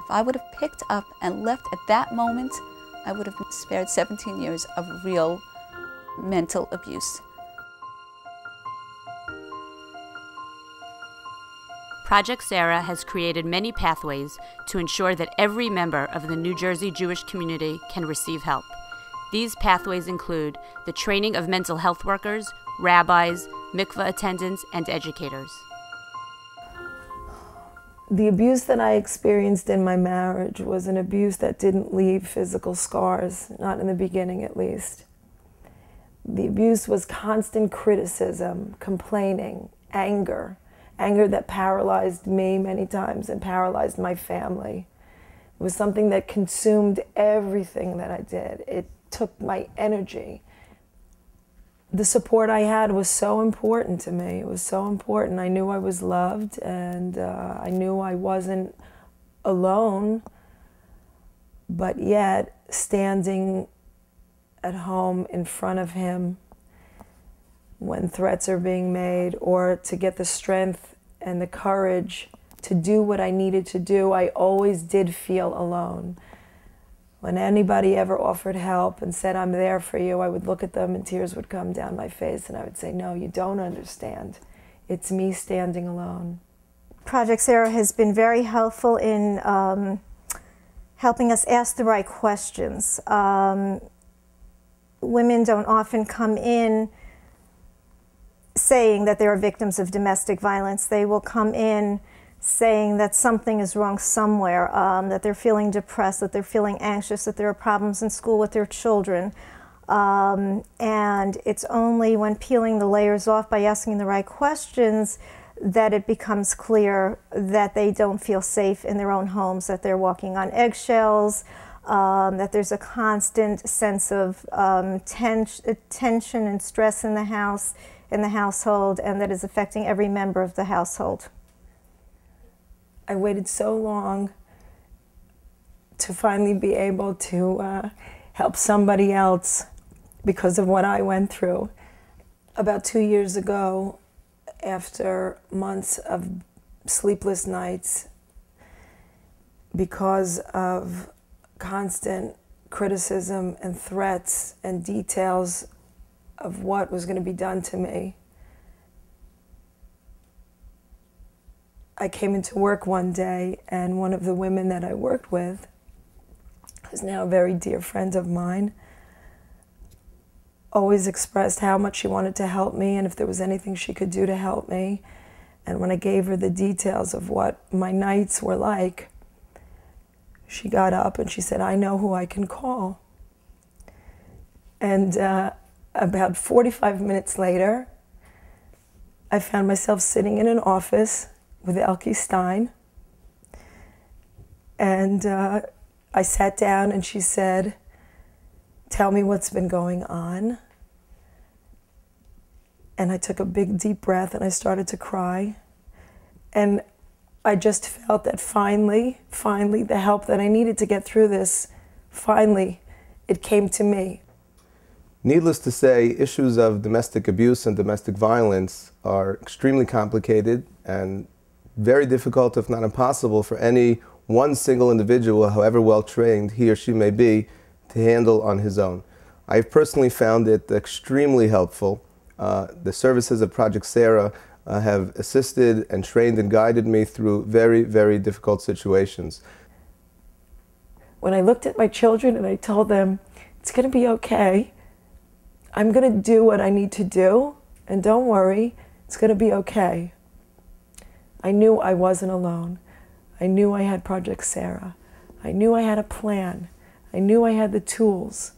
If I would have picked up and left at that moment, I would have been spared 17 years of real mental abuse. Project Sarah has created many pathways to ensure that every member of the New Jersey Jewish community can receive help. These pathways include the training of mental health workers, rabbis, mikveh attendants, and educators. The abuse that I experienced in my marriage was an abuse that didn't leave physical scars, not in the beginning at least. The abuse was constant criticism, complaining, anger that paralyzed me many times and paralyzed my family. It was something that consumed everything that I did. It took my energy. The support I had was so important to me. It was so important. I knew I was loved, and I knew I wasn't alone, but yet standing at home in front of him when threats are being made, or to get the strength and the courage to do what I needed to do, I always did feel alone. When anybody ever offered help and said, "I'm there for you," I would look at them and tears would come down my face, and I would say, "No, you don't understand. It's me standing alone." Project Sarah has been very helpful in helping us ask the right questions. Women don't often come in saying that they are victims of domestic violence. They will come in saying that something is wrong somewhere, that they're feeling depressed, that they're feeling anxious, that there are problems in school with their children. And it's only when peeling the layers off by asking the right questions that it becomes clear that they don't feel safe in their own homes, that they're walking on eggshells, that there's a constant sense of tension and stress in the house, in the household, and that is affecting every member of the household. I waited so long to finally be able to help somebody else because of what I went through. About 2 years ago, after months of sleepless nights because of constant criticism and threats and details of what was going to be done to me, I came into work one day, and one of the women that I worked with, who's now a very dear friend of mine, always expressed how much she wanted to help me and if there was anything she could do to help me. And when I gave her the details of what my nights were like, she got up and she said, "I know who I can call." And about 45 minutes later, I found myself sitting in an office with Elke Stein. And I sat down and she said, "Tell me what's been going on." And I took a big deep breath and I started to cry. And I just felt that finally, the help that I needed to get through this, finally, it came to me. Needless to say, issues of domestic abuse and domestic violence are extremely complicated and very difficult, if not impossible, for any one single individual, however well trained he or she may be, to handle on his own. I've personally found it extremely helpful. The services of Project Sarah have assisted and trained and guided me through very, very difficult situations. When I looked at my children and I told them, "It's going to be okay. I'm going to do what I need to do, and don't worry, it's going to be okay," I knew I wasn't alone. I knew I had Project Sarah. I knew I had a plan. I knew I had the tools.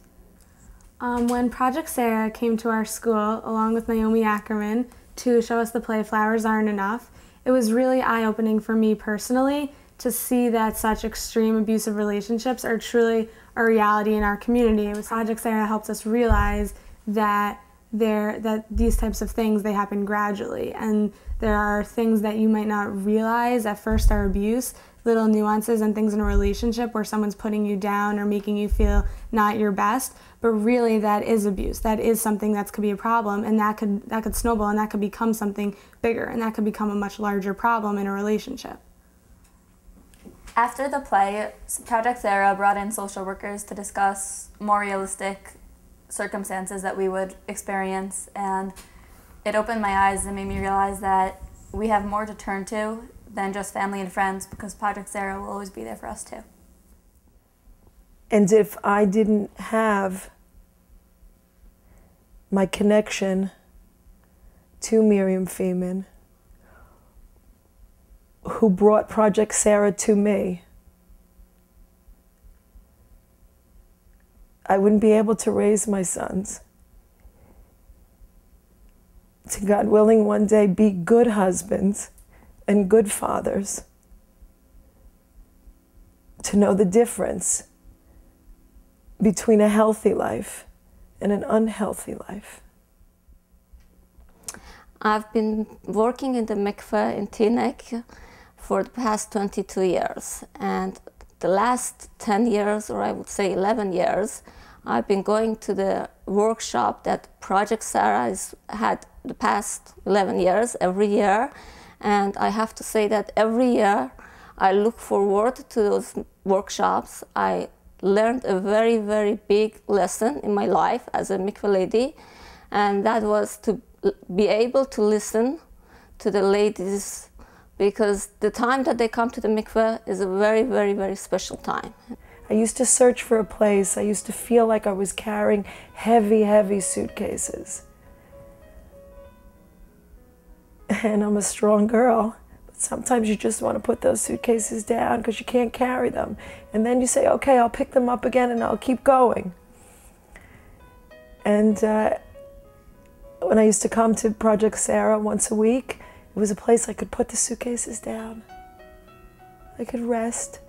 When Project Sarah came to our school, along with Naomi Ackerman, to show us the play Flowers Aren't Enough, it was really eye-opening for me personally to see that such extreme abusive relationships are truly a reality in our community. Project Sarah helped us realize that these types of things, they happen gradually, and there are things that you might not realize at first are abuse, little nuances and things in a relationship where someone's putting you down or making you feel not your best, but really that is abuse. That is something that could be a problem, and that could snowball, and that could become something bigger, and that could become a much larger problem in a relationship. After the play, Project Sarah brought in social workers to discuss more realistic circumstances that we would experience, and it opened my eyes and made me realize that we have more to turn to than just family and friends, because Project Sarah will always be there for us too. And if I didn't have my connection to Miriam Feeman, who brought Project Sarah to me, I wouldn't be able to raise my sons. To God willing, one day be good husbands and good fathers. To know the difference between a healthy life and an unhealthy life. I've been working in the mikveh in Teaneck for the past 22 years, and the last 10 years, or I would say 11 years, I've been going to the workshop that Project Sarah has had the past 11 years, every year, and I have to say that every year I look forward to those workshops. I learned a very, very big lesson in my life as a mikveh lady, and that was to be able to listen to the ladies, because the time that they come to the mikveh is a very, very, very special time. I used to search for a place. I used to feel like I was carrying heavy, heavy suitcases. And I'm a strong girl, but sometimes you just want to put those suitcases down because you can't carry them. And then you say, okay, I'll pick them up again and I'll keep going. And when I used to come to Project Sarah once a week, it was a place I could put the suitcases down. I could rest.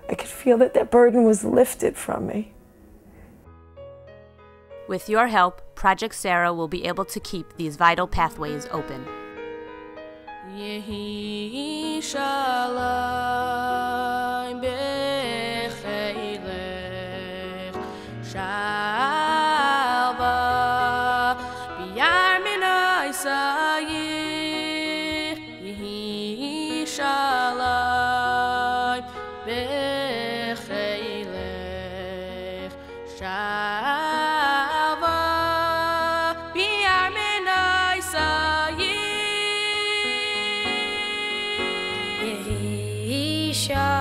I could feel that that burden was lifted from me. With your help, Project Sarah will be able to keep these vital pathways open. Yehi shalom b'cheilech shalva b'yar minay sayich. Yehi shalom b'cheilech shalva b'yar minay sayich. Yehi shalom